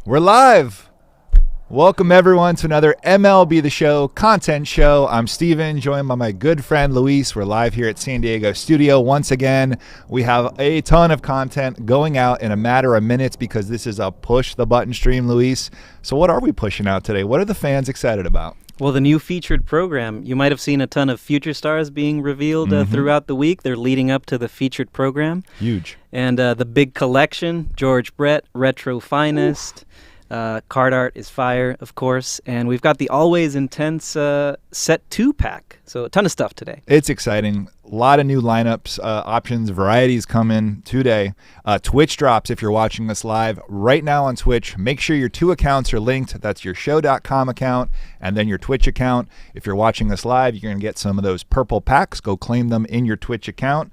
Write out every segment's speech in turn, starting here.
We're live. Welcome everyone to another MLB The Show content show. I'm Steven, joined by my good friend Luis. We're live here at San Diego studio once again. We have a ton of content going out in a matter of minutes because this is a push the button stream, Luis. So what are we pushing out today? What are the fans excited about? Well, the new featured program. You might have seen a ton of future stars being revealed throughout the week. They're leading up to the featured program. Huge. And the big collection, George Brett, Retro Finest. Card art is fire, of course. And we've got the Always Intense Set 2-pack. So a ton of stuff today. It's exciting. A lot of new lineups, options, varieties coming today. Twitch drops if you're watching us live right now on Twitch. Make sure your two accounts are linked. That's your show.com account and then your Twitch account. If you're watching us live, you're going to get some of those purple packs. Go claim them in your Twitch account.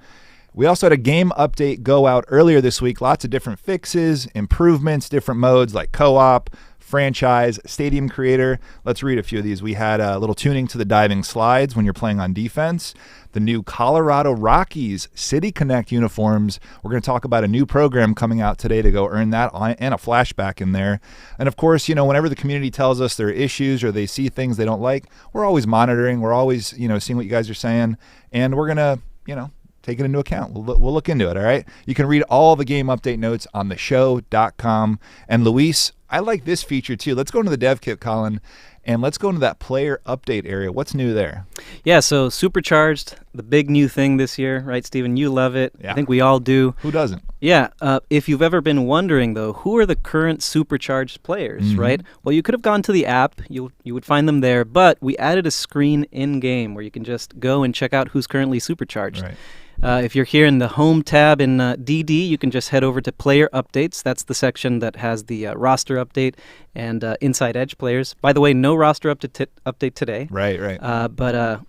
We also had a game update go out earlier this week. Lots of different fixes, improvements, different modes like co-op, franchise, stadium creator. Let's read a few of these. We had a little tuning to the diving slides when you're playing on defense. The new Colorado Rockies City Connect uniforms. We're going to talk about a new program coming out today to go earn that and a flashback in there. And of course, whenever the community tells us there are issues or they see things they don't like, we're always monitoring. We're always, seeing what you guys are saying. And we're going to, take it into account. We'll look into it, all right? You can read all the game update notes on theshow.com. And Luis, I like this feature too. Let's go into the dev kit, Colin, and let's go into that player update area. What's new there? Yeah, so Supercharged, the big new thing this year, right, Steven? You love it. Yeah. I think we all do. Who doesn't? Yeah. If you've ever been wondering, though, who are the current Supercharged players, right? Well, you could have gone to the app. You would find them there. But we added a screen in-game where you can just go and check out who's currently Supercharged. Right. If you're here in the Home tab in DD, you can just head over to Player Updates. That's the section that has the roster update and Inside Edge players. By the way, no roster update today. Right. But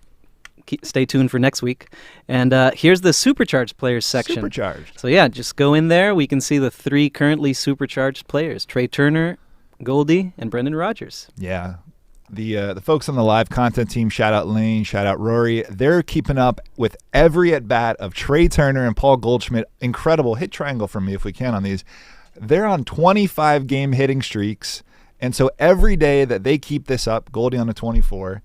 stay tuned for next week. And here's the Supercharged players section. Supercharged. So yeah, just go in there. We can see the three currently Supercharged players: Trey Turner, Goldie, and Brendan Rodgers. Yeah. The folks on the live content team, shout out Lane, shout out Rory, they're keeping up with every at-bat of Trey Turner and Paul Goldschmidt. Incredible. Hit triangle from me if we can on these. They're on 25-game hitting streaks, and so every day that they keep this up, Goldie on a 24,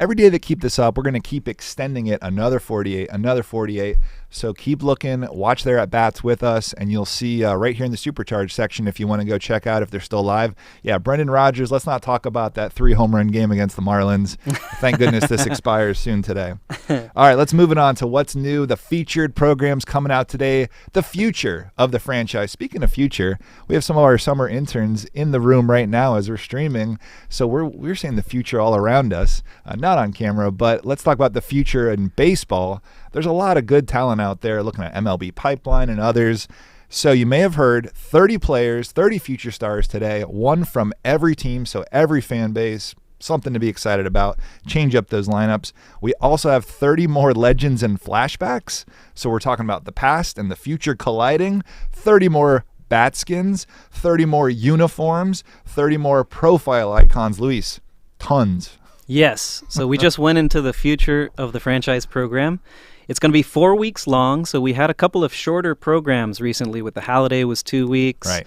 every day that keep this up, we're going to keep extending it another 48, another 48. So keep looking, watch their at-bats with us, and you'll see right here in the Supercharged section if you want to go check out if they're still live. Yeah, Brendan Rodgers, let's not talk about that 3-home run game against the Marlins. Thank goodness this expires soon today. All right, let's move it on to what's new. The featured programs coming out today, the future of the franchise. Speaking of future, we have some of our summer interns in the room right now as we're streaming. So we're seeing the future all around us, not on camera, but let's talk about the future in baseball. There's a lot of good talent out there, looking at MLB Pipeline and others. So you may have heard 30 players, 30 future stars today, one from every team, so every fan base, something to be excited about. Change up those lineups. We also have 30 more legends and flashbacks. So we're talking about the past and the future colliding. 30 more bat skins, 30 more uniforms, 30 more profile icons. Luis, tons. Yes. So we just went into the future of the franchise program. It's going to be 4 weeks long, so we had a couple of shorter programs recently. With the Holiday was 2 weeks. Right.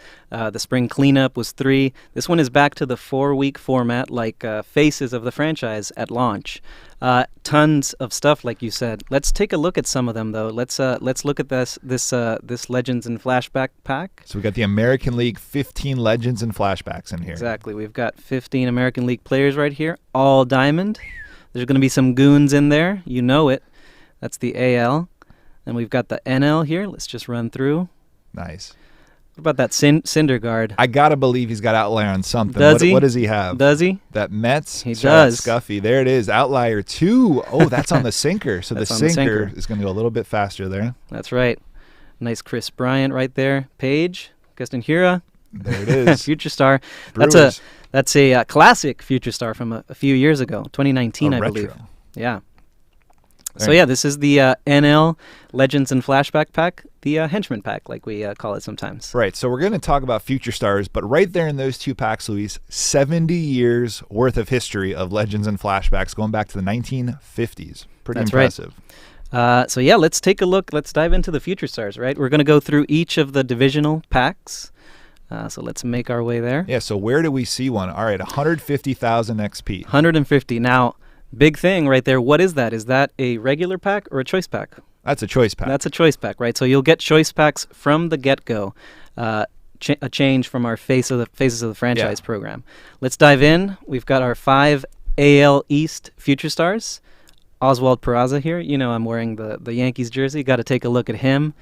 The Spring Cleanup was 3. This one is back to the 4-week format, like Faces of the franchise at launch. Tons of stuff, like you said. Let's take a look at some of them, though. Let's look at this Legends and Flashback pack. So we got the American League 15 Legends and Flashbacks in here. Exactly. We've got 15 American League players right here, all diamond. There's going to be some goons in there. You know it. That's the AL. And we've got the NL here. Let's just run through. Nice. What about that Syndergaard? I got to believe he's got outlier on something. Does he? What does he have? Does he? That Mets? He does. Scuffy. There it is. Outlier 2. Oh, that's on the sinker. So the That's on sinker the is going to go a little bit faster there. That's right. Nice Chris Bryant right there. Page, Gustin Hura. There it is. Future star. Brewers. That's a classic future star from a few years ago, 2019, I believe. Retro. Yeah. So yeah, this is the NL Legends and Flashback pack, the Henchman pack, like we call it sometimes. Right. So we're going to talk about future stars, but right there in those two packs, Luis, 70 years worth of history of Legends and Flashbacks going back to the 1950s. Pretty That's impressive. Right. So yeah, let's take a look. Let's dive into the future stars, right? We're going to go through each of the divisional packs. So let's make our way there. Yeah, so where do we see one? All right, 150,000 XP. 150. Now, big thing right there. What is that? Is that a regular pack or a choice pack? That's a choice pack. That's a choice pack, right? So you'll get choice packs from the get-go. A change from our Faces of the Franchise program. Let's dive in. We've got our 5 AL East future stars. Oswald Peraza here. You know I'm wearing the Yankees jersey. Got to take a look at him.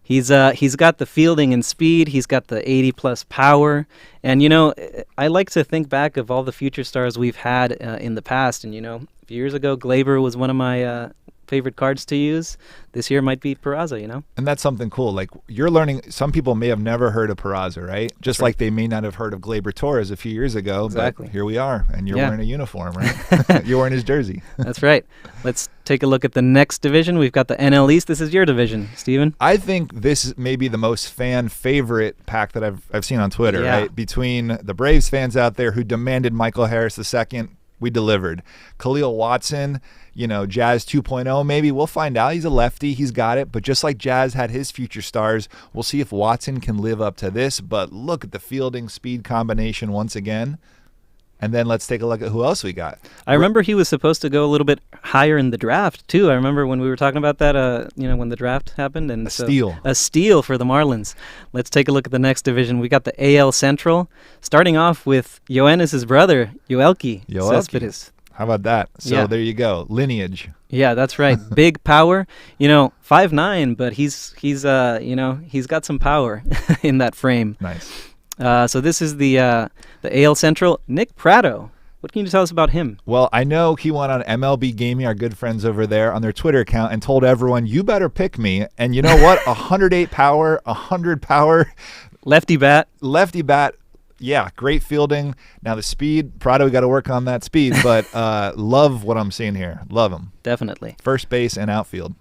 He's got the fielding and speed. He's got the 80-plus power. And, you know, I like to think back of all the future stars we've had in the past. And, you know, a few years ago, Glaber was one of my favorite cards to use. This year might be Peraza, you know? And that's something cool. Like, you're learning, some people may have never heard of Peraza, right? Just like they may not have heard of Glaber Torres a few years ago. Exactly. But here we are, and you're wearing a uniform, right? You're wearing his jersey. That's right. Let's take a look at the next division. We've got the NL East. This is your division, Steven. I think this may be the most fan favorite pack that I've seen on Twitter, right? Between the Braves fans out there who demanded Michael Harris II, we delivered. Khalil Watson, you know, Jazz 2.0, maybe. We'll find out. He's a lefty. He's got it. But just like Jazz had his future stars, we'll see if Watson can live up to this. But look at the fielding speed combination once again. And then let's take a look at who else we got. I remember he was supposed to go a little bit higher in the draft, too. I remember when we were talking about that, you know, when the draft happened. And steal. A steal for the Marlins. Let's take a look at the next division. We got the AL Central, starting off with Yoenis' brother, Yoelki Cespedes. How about that? So there you go. Lineage. Yeah, that's right. Big power. You know, 5'9", but he's you know, he's got some power in that frame. Nice. So this is the AL Central. Nick Pratto. What can you tell us about him? Well, I know he went on MLB Gaming, our good friends over there, on their Twitter account and told everyone, you better pick me. And you know what? 108 power, 100 power. Lefty bat. Lefty bat. Yeah, great fielding. Now the speed, Pratto, we got to work on that speed, but love what I'm seeing here. Love him. Definitely. First base and outfield.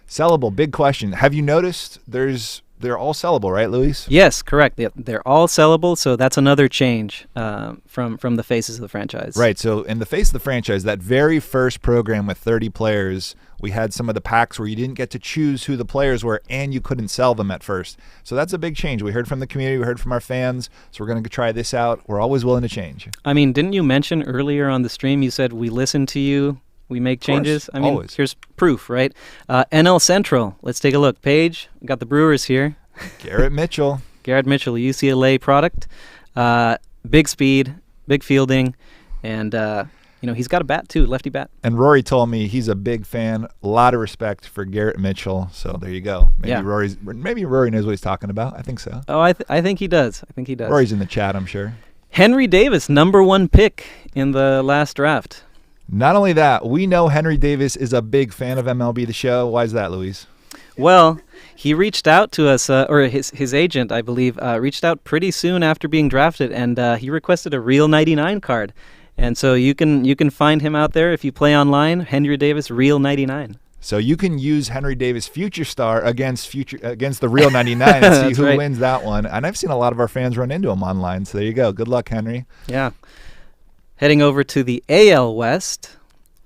Sellable, big question. Have you noticed there's they're all sellable, right, Luis? Yes, correct. They're all sellable, so that's another change from the Faces of the franchise. Right, so in the Face of the franchise, that very first program with 30 players, we had some of the packs where you didn't get to choose who the players were and you couldn't sell them at first. So that's a big change. We heard from the community, we heard from our fans, so we're going to try this out. We're always willing to change. I mean, didn't you mention earlier on the stream, you said we listen to you, we make changes? I mean, always. Here's proof, right? NL Central, let's take a look. Paige, we got the Brewers here. Garrett Mitchell. Garrett Mitchell, UCLA product. Big speed, big fielding, and he's got a bat too, lefty bat. And Rory told me he's a big fan. A lot of respect for Garrett Mitchell. So there you go. Maybe Rory knows what he's talking about. I think so. Oh, I think he does. Rory's in the chat, I'm sure. Henry Davis, #1 pick in the last draft. Not only that, we know Henry Davis is a big fan of MLB The Show. Why is that, Luis? Well, he reached out to us, or his agent, I believe, reached out pretty soon after being drafted, and he requested a Real 99 card. And so you can find him out there if you play online, Henry Davis Real 99. So you can use Henry Davis Future Star against the Real 99 and see who wins that one. And I've seen a lot of our fans run into him online. So there you go. Good luck, Henry. Yeah. Heading over to the AL West,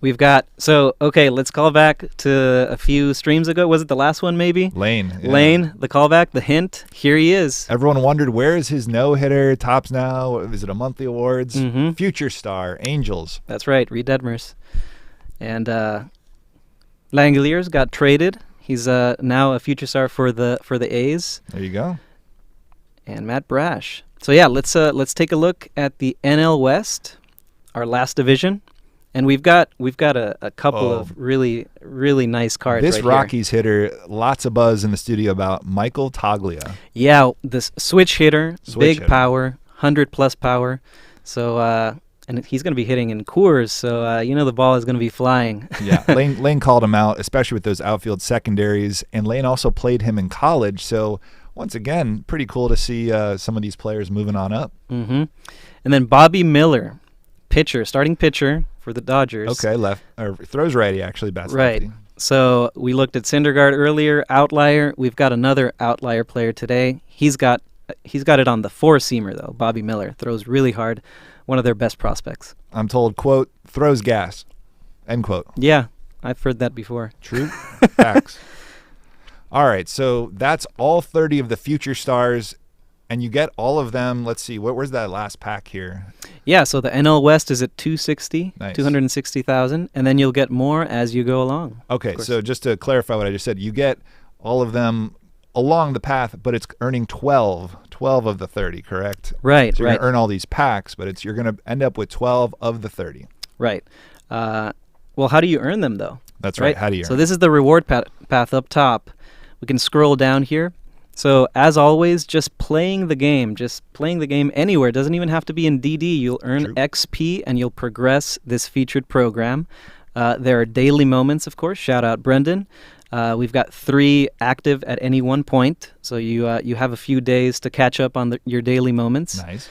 we've got, let's call back to a few streams ago. Was it the last one maybe? Lane. Yeah. Lane, the callback, the hint. Here he is. Everyone wondered, where is his no-hitter? Tops now? Is it a monthly awards? Mm-hmm. Future Star, Angels. That's right, Reed Detmers. And Langeliers got traded. He's now a Future Star for the A's. There you go. And Matt Brash. So yeah, let's take a look at the NL West, our last division. And we've got a couple of really, really nice cards. This right Rockies hitter, lots of buzz in the studio about Michael Toglia. Yeah, this switch hitter, big power, 100+ power. So and he's going to be hitting in Coors, so the ball is going to be flying. Yeah, Lane called him out, especially with those outfield secondaries, and Lane also played him in college. So once again, pretty cool to see some of these players moving on up. Mm-hmm. And then Bobby Miller, starting pitcher for the Dodgers. Okay, throws righty, actually, bats lefty. Right. So we looked at Syndergaard earlier, outlier. We've got another outlier player today. He's got it on the four-seamer, though. Bobby Miller throws really hard. One of their best prospects. I'm told, quote, throws gas, end quote. Yeah, I've heard that before. True. Facts. All right, so that's all 30 of the Future Stars, and you get all of them. Let's see, where's that last pack here? Yeah, so the NL West is at 260, nice. 260,000, and then you'll get more as you go along. Okay, so just to clarify what I just said, you get all of them along the path, but it's earning 12 of the 30, correct? Right, so you're going to earn all these packs, but you're going to end up with 12 of the 30. Right. Well, how do you earn them, though? That's right. How do you earn So this is the reward path up top. We can scroll down here. So as always, just playing the game anywhere. It doesn't even have to be in DD. You'll earn XP and you'll progress this featured program. There are daily moments, of course. Shout out Brendan. We've got 3 active at any one point, so you have a few days to catch up on your daily moments. Nice.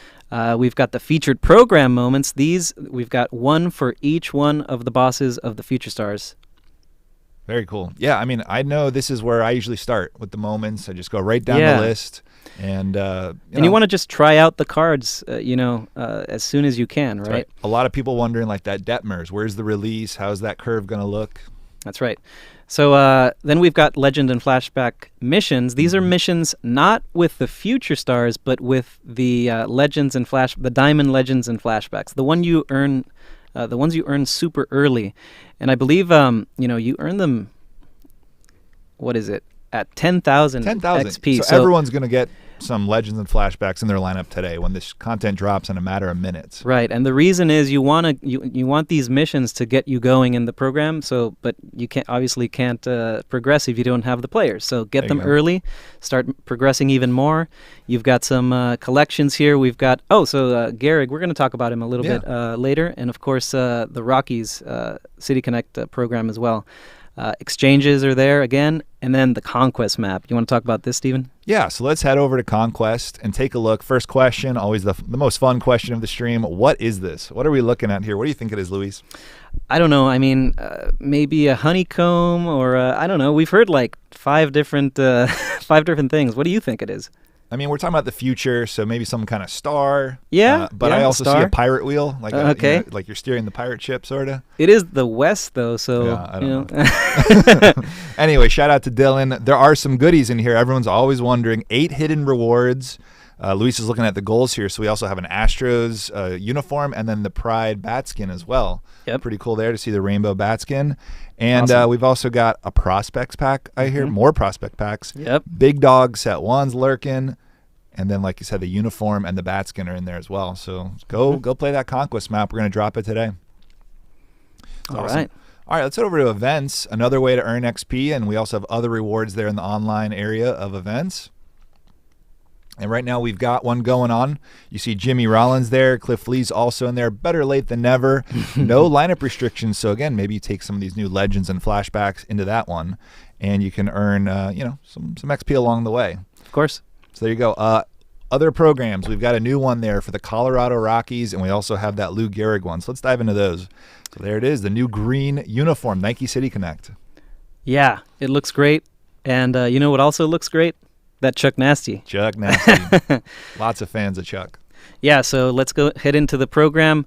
We've got the featured program moments. We've got 1 for each one of the bosses of the Future Stars. Very cool. Yeah, I mean, I know this is where I usually start with the moments. I just go right down the list. And you want to just try out the cards, as soon as you can, right? A lot of people wondering, like that Detmers, where's the release? How's that curve going to look? That's right. So then we've got Legend and Flashback missions. These are missions not with the Future Stars, but with the the Diamond Legends and Flashbacks. The ones you earn super early, and I believe you earn them. What is it? At 10,000 XP. So everyone's going to get some Legends and Flashbacks in their lineup today when this content drops in a matter of minutes. Right, and the reason is you want these missions to get you going in the program. So, but you can't progress if you don't have the players. So get them early, start progressing even more. You've got some collections here. We've got Gehrig. We're going to talk about him a little bit later, and of course the Rockies City Connect program as well. Exchanges are there again, and then the Conquest map. You want to talk about this, Steven? Yeah, so let's head over to Conquest and take a look. First question, always the most fun question of the stream. What is this? What are we looking at here? What do you think it is, Luis? I don't know. I mean, maybe a honeycomb, or I don't know. We've heard like five different things. What do you think it is? I mean, we're talking about the future, so maybe some kind of star. Yeah, but yeah, I also star. see a pirate wheel, like okay, like you're steering the pirate ship, sort of. It is the West, though, so yeah, I don't know. Anyway, shout out to Dylan. There are some goodies in here. Everyone's always wondering. 8 hidden rewards. Luis is looking at the goals here, so we also have an Astros uniform and then the Pride bat skin as well. Yep. Pretty cool there to see the rainbow bat skin. And Awesome. We've also got a prospects pack, I hear. More prospect packs. Yep. Big Dog set 1's lurking. And then, like you said, the uniform and the bat skin are in there as well. So go play that Conquest map. We're going to drop it today. All right. All right, let's head over to events. Another way to earn XP, and we also have other rewards there in the online area of events. And right now we've got one going on. You see Jimmy Rollins there. Cliff Lee's also in there. Better late than never. No lineup restrictions. So again, maybe you take some of these new legends and flashbacks into that one, and you can earn some XP along the way. Of course. So there you go. Other programs. We've got a new one there for the Colorado Rockies, and we also have that Lou Gehrig one. So let's dive into those. So there it is, the new green uniform, Nike City Connect. Yeah, it looks great. And you know what also looks great? That Chuck Nasty. Chuck Nasty. Lots of fans of Chuck. Yeah, so let's go head into the program.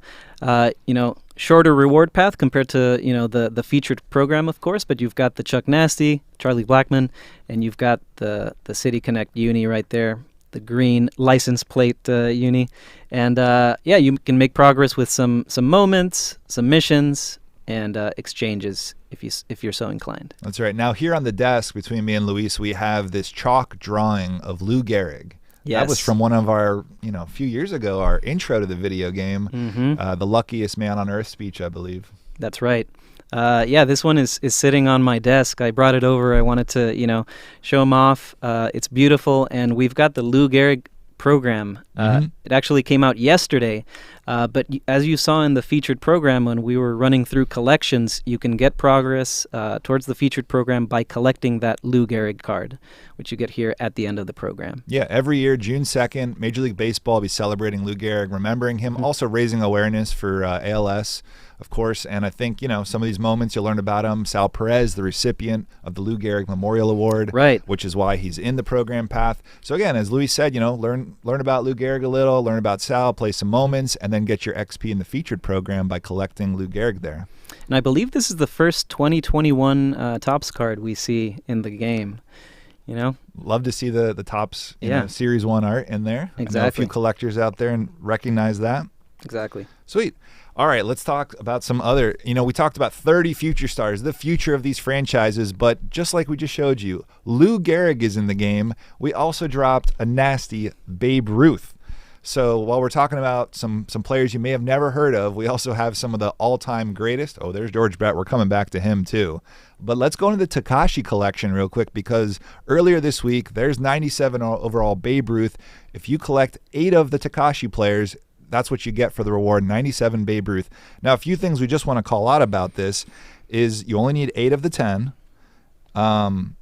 Shorter reward path compared to, the featured program, of course, but you've got the Chuck Nasty, Charlie Blackmon, and you've got the City Connect uni right there, the green license plate uni. And you can make progress with some moments, some missions, and exchanges if you're so inclined. That's right. Now here on the desk between me and Luis, we have this chalk drawing of Lou Gehrig. Yes. That was from one of our, a few years ago, our intro to the video game, the luckiest man on earth speech, I believe. That's right. This one is sitting on my desk. I brought it over. I wanted to, show him off. It's beautiful, and we've got the Lou Gehrig program. It actually came out yesterday, but as you saw in the featured program when we were running through collections, you can get progress towards the featured program by collecting that Lou Gehrig card, which you get here at the end of the program. Yeah, every year, June 2nd, Major League Baseball will be celebrating Lou Gehrig, remembering him, also raising awareness for ALS, of course. And I think, some of these moments you'll learn about him. Sal Perez, the recipient of the Lou Gehrig Memorial Award, right, which is why he's in the program path. So again, as Luis said, learn about Lou Gehrig a little, learn about Sal, play some moments, and then get your XP in the featured program by collecting Lou Gehrig there. And I believe this is the first 2021 Topps card we see in the game. Love to see the Topps Series 1 art in there. Exactly. I know a few collectors out there and recognize that. Exactly. Sweet. All right, let's talk about some other, we talked about 30 future stars, the future of these franchises, but just like we just showed you, Lou Gehrig is in the game. We also dropped a nasty Babe Ruth. So while we're talking about some players you may have never heard of, we also have some of the all-time greatest. Oh, there's George Brett. We're coming back to him too. But let's go into the Takashi collection real quick, because earlier this week, there's 97 overall Babe Ruth. If you collect 8 of the Takashi players, that's what you get for the reward, 97 Babe Ruth. Now, a few things we just want to call out about this is you only need 8 of the 10. And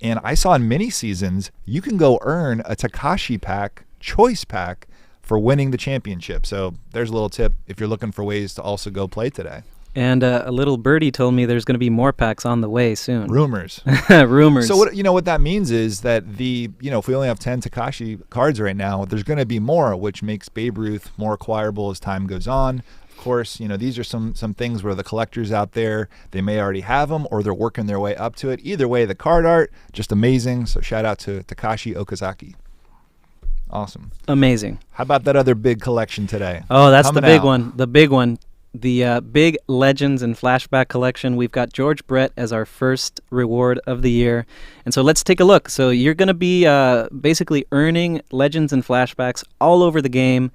I saw in mini seasons, you can go earn a Takashi pack, choice pack, for winning the championship. So there's a little tip if you're looking for ways to also go play today. And a little birdie told me there's going to be more packs on the way soon. Rumors. Rumors. So what that means is that if we only have 10 Takashi cards right now, there's going to be more, which makes Babe Ruth more acquirable as time goes on. Of course, these are some things where the collectors out there, they may already have them or they're working their way up to it. Either way, the card art, just amazing. So shout out to Takashi Okazaki. Awesome. Amazing. How about that other big collection today? Oh, that's the big one. The big one. The big Legends and Flashback collection. We've got George Brett as our first reward of the year. And so let's take a look. So you're going to be basically earning Legends and Flashbacks all over the game.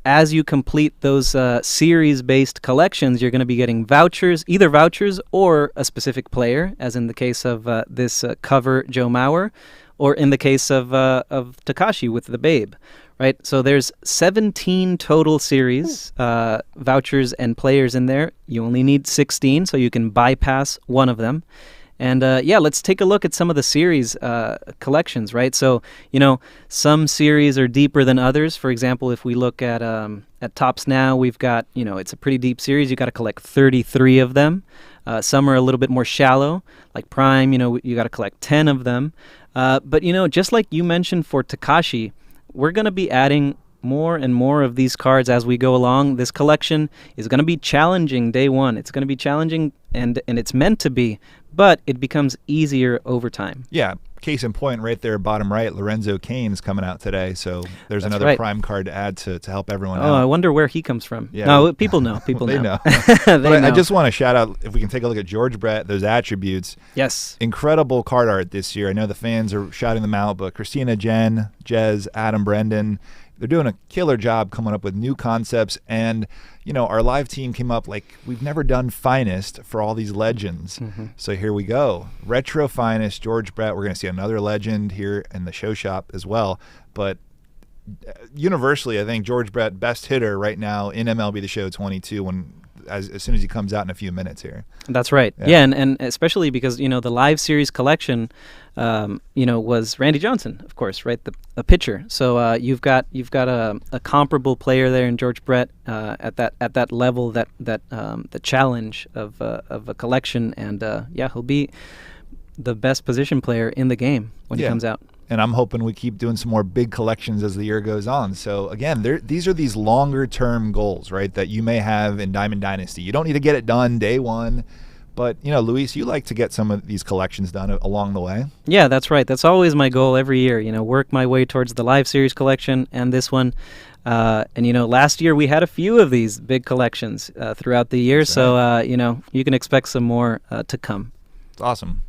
As you complete those series-based collections, you're going to be getting vouchers, either vouchers or a specific player, as in the case of this cover Joe Mauer, or in the case of Takashi with the Babe. Right, so there's 17 total series vouchers and players in there. You only need 16, so you can bypass one of them. And let's take a look at some of the series collections, right? So, some series are deeper than others. For example, if we look at Topps Now, we've got, it's a pretty deep series. You got to collect 33 of them. Some are a little bit more shallow, like Prime, you got to collect 10 of them. But, just like you mentioned for Takashi, we're going to be adding more and more of these cards as we go along. This collection is going to be challenging day one. It's going to be challenging, and it's meant to be, but it becomes easier over time. Yeah, case in point right there, bottom right, Lorenzo Cain is coming out today, so there's That's another right. Prime card to add to help everyone Oh, out. I wonder where he comes from. Yeah. No, people know. People They know. know. I just want to shout out, if we can take a look at George Brett, those attributes. Yes. Incredible card art this year. I know the fans are shouting them out, but Christina, Jen, Jez, Adam, Brendan, they're doing a killer job coming up with new concepts. And, our live team came up like we've never done Finest for all these legends. Mm-hmm. So here we go. Retro Finest, George Brett. We're going to see another legend here in the show shop as well. But universally, I think George Brett, best hitter right now in MLB The Show 22 as soon as he comes out in a few minutes here. That's right. Yeah, and especially because, the live series collection, was Randy Johnson, of course, right? A pitcher. So you've got a comparable player there in George Brett at that level, that the challenge of a collection, and he'll be the best position player in the game when he comes out. And I'm hoping we keep doing some more big collections as the year goes on. So again, these are these longer term goals, right, that you may have in Diamond Dynasty. You don't need to get it done day one. But, Luis, you like to get some of these collections done along the way. Yeah, that's right. That's always my goal every year, work my way towards the live series collection and this one. And, last year we had a few of these big collections throughout the year. That's so, right. You can expect some more to come. It's awesome.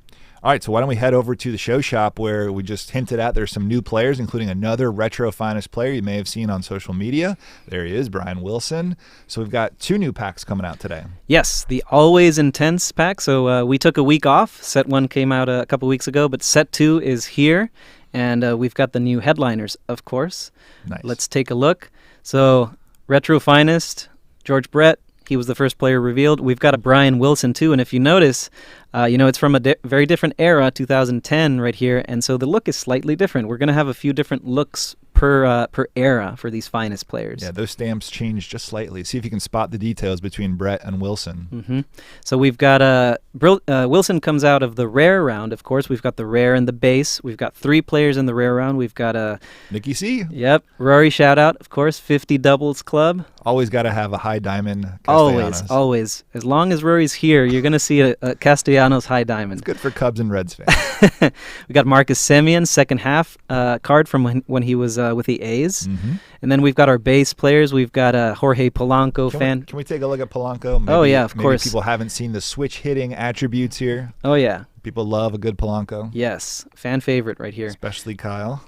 All right, so why don't we head over to the show shop where we just hinted at there's some new players, including another Retro Finest player you may have seen on social media. There he is, Brian Wilson. So we've got 2 new packs coming out today. Yes, the Always Intense pack. So we took a week off. Set 1 came out a couple weeks ago, but Set 2 is here. And we've got the new headliners, of course. Nice. Let's take a look. So Retro Finest, George Brett. He was the first player revealed. We've got a Brian Wilson, too. And if you notice, it's from a very different era, 2010 right here. And so the look is slightly different. We're going to have a few different looks per era for these Finest players. Yeah, those stamps change just slightly. See if you can spot the details between Brett and Wilson. Mm-hmm. So we've got Wilson comes out of the rare round, of course. We've got the rare and the base. We've got 3 players in the rare round. We've got Nicky C. Yep. Rory shout out, of course, 50 doubles club. Always got to have a high diamond Castellanos. Always. As long as Rory's here, you're going to see a Castellanos high diamond. It's good for Cubs and Reds fans. We got Marcus Semien, second half card from when he was with the A's. Mm-hmm. And then we've got our base players. We've got Jorge Polanco fan. Can we take a look at Polanco? Maybe, of course. People haven't seen the switch hitting attributes here. Oh, yeah. People love a good Polanco. Yes. Fan favorite right here. Especially Kyle.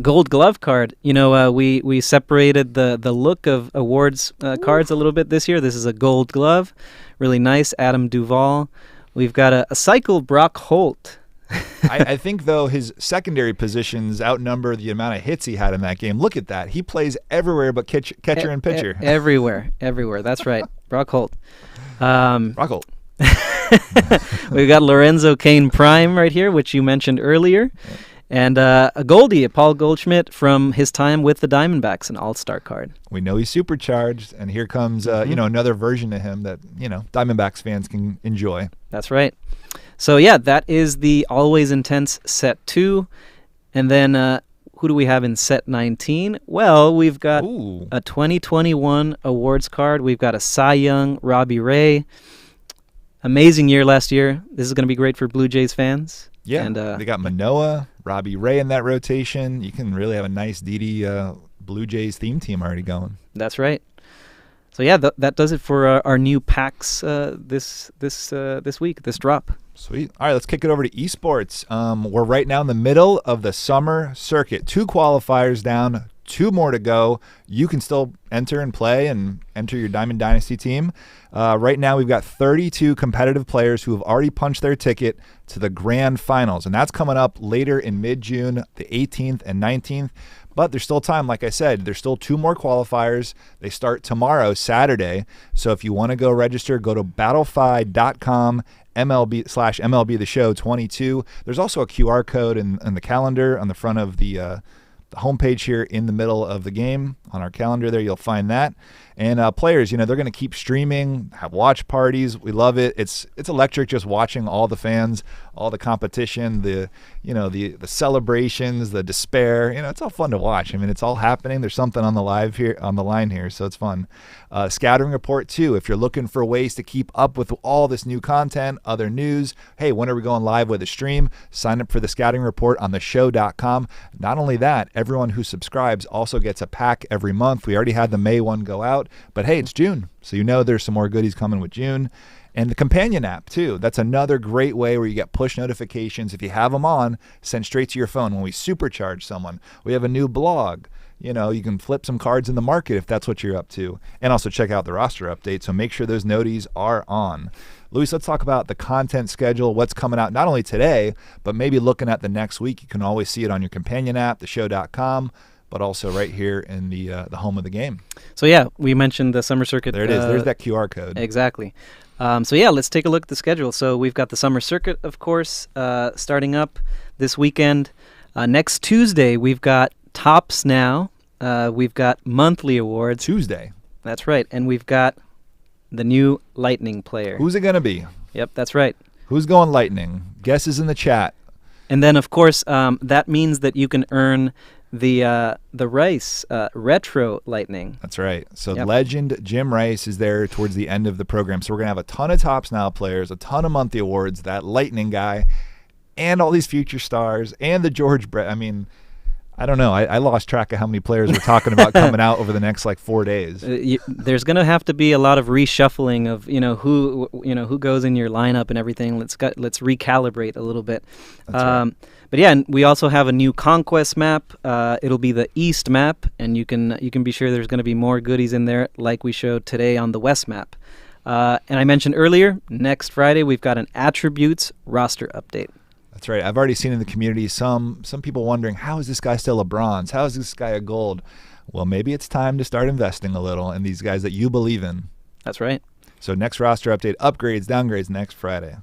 Gold glove card. We separated the look of awards cards a little bit this year. This is a gold glove. Really nice. Adam Duvall. We've got a cycle Brock Holt. I think, though, his secondary positions outnumber the amount of hits he had in that game. Look at that. He plays everywhere but catcher and pitcher. Everywhere. That's right. Brock Holt. Brock Holt. We've got Lorenzo Cain Prime right here, which you mentioned earlier. Yeah. And a Goldie, a Paul Goldschmidt from his time with the Diamondbacks, an all-star card. We know he's supercharged, and here comes another version of him that Diamondbacks fans can enjoy. That's right. So yeah, that is the Always Intense Set 2. And then who do we have in Set 19? Well, we've got a 2021 awards card. We've got a Cy Young, Robbie Ray. Amazing year last year. This is going to be great for Blue Jays fans. Yeah, and they got Manoah, Robbie Ray in that rotation. You can really have a nice DD Blue Jays theme team already going. That's right. So yeah, that does it for our new packs this week, this drop. Sweet. All right, let's kick it over to Esports. We're right now in the middle of the summer circuit. 2 qualifiers down, 2 more to go. You can still enter and play and enter your Diamond Dynasty team. Right now, we've got 32 competitive players who have already punched their ticket to the grand finals, and that's coming up later in mid-June, the 18th and 19th. But there's still time, like I said. There's still 2 more qualifiers. They start tomorrow, Saturday. So if you want to go register, go to battlefy.com MLB The Show 22. There's also a QR code in the calendar on the front of the homepage here in the middle of the game. On our calendar there, you'll find that. And players, they're going to keep streaming, have watch parties. We love it. It's electric just watching all the fans, all the competition, the celebrations, the despair. It's all fun to watch. I mean, it's all happening. There's something on the line here, so it's fun. Scouting report too. If you're looking for ways to keep up with all this new content, other news, hey, when are we going live with a stream? Sign up for the scouting report on theshow.com. Not only that, everyone who subscribes also gets a pack every month. We already had the May one go out, but hey, it's June, so there's some more goodies coming with June. And the companion app too. That's another great way where you get push notifications. If you have them on, sent straight to your phone when we supercharge someone. We have a new blog. You can flip some cards in the market if that's what you're up to. And also check out the roster update. So make sure those noties are on. Luis, let's talk about the content schedule, what's coming out not only today, but maybe looking at the next week. You can always see it on your companion app, theshow.com, but also right here in the home of the game. So yeah, we mentioned the summer circuit. There it is. There's that QR code. Exactly. Let's take a look at the schedule. So we've got the summer circuit, of course, starting up this weekend. Next Tuesday, we've got Tops Now. We've got monthly awards. Tuesday. That's right. And we've got the new Lightning player. Who's it going to be? Yep, that's right. Who's going Lightning? Guesses in the chat. And then, of course, that means that you can earn the Rice Retro Lightning. That's right. So legend Jim Rice is there towards the end of the program. So we're going to have a ton of Tops Now players, a ton of monthly awards, that Lightning guy, and all these future stars, and the George Brett. I mean, I don't know. I lost track of how many players we're talking about coming out over the next 4 days. There's going to have to be a lot of reshuffling of who goes in your lineup and everything. Let's recalibrate a little bit. That's right. But yeah, and we also have a new Conquest map. It'll be the East map, and you can be sure there's going to be more goodies in there, like we showed today on the West map. And I mentioned earlier, next Friday we've got an attributes roster update. That's right. I've already seen in the community some people wondering, how is this guy still a bronze? How is this guy a gold? Well, maybe it's time to start investing a little in these guys that you believe in. That's right. So next roster update, upgrades, downgrades next Friday.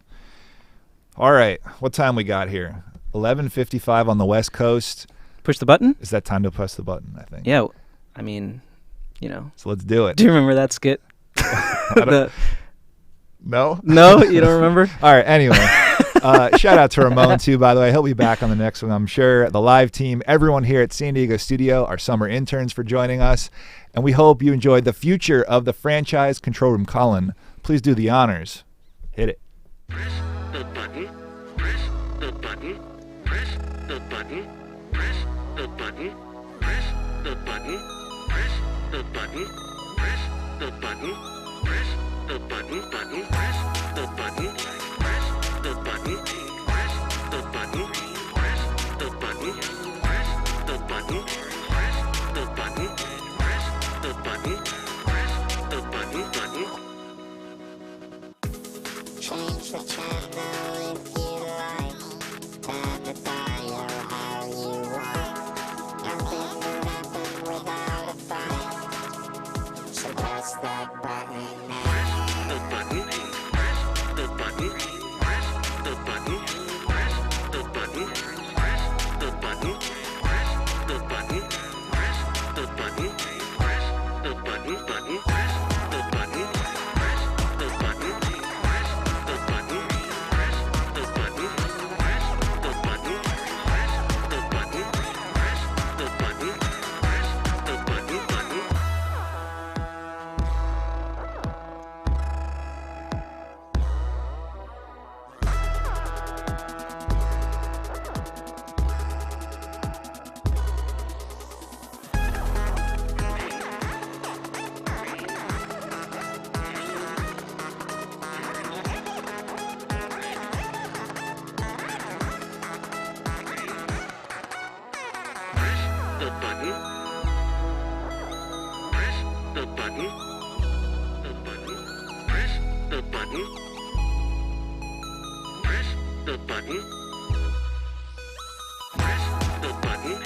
All right. What time we got here? 11:55 on the West Coast. Push the button? Is that time to press the button, I think? Yeah. I mean, So let's do it. Do you remember that skit? No? No? You don't remember? All right. Anyway. Shout out to Ramon, too, by the way. He'll be back on the next one, I'm sure. The live team, everyone here at San Diego Studio, our summer interns for joining us. And we hope you enjoyed the future of the franchise control room. Colin, please do the honors. Hit it. Press the button. Press the button. Press the button. Press the button. Press the button. Press the button. Press the button. Press the button. Button. Press the button. Press the button. Press the button. Press the button. Press the button. Press the button. Press the button. Press the button. Button. Change the channel if you like. Turn the dial how you want. Nothing will happen without a fight. So press that button now. The button. Press the button. Press the button. Press the button. Press the button. Press the button. Press the button. Press the button. Button. Press the button. Press the button. Press the button. Press the button. Press the button. Press the button. Press the button. Press the button. Button. The button. Press the button. The button. Press the button. Press the button. Press the button.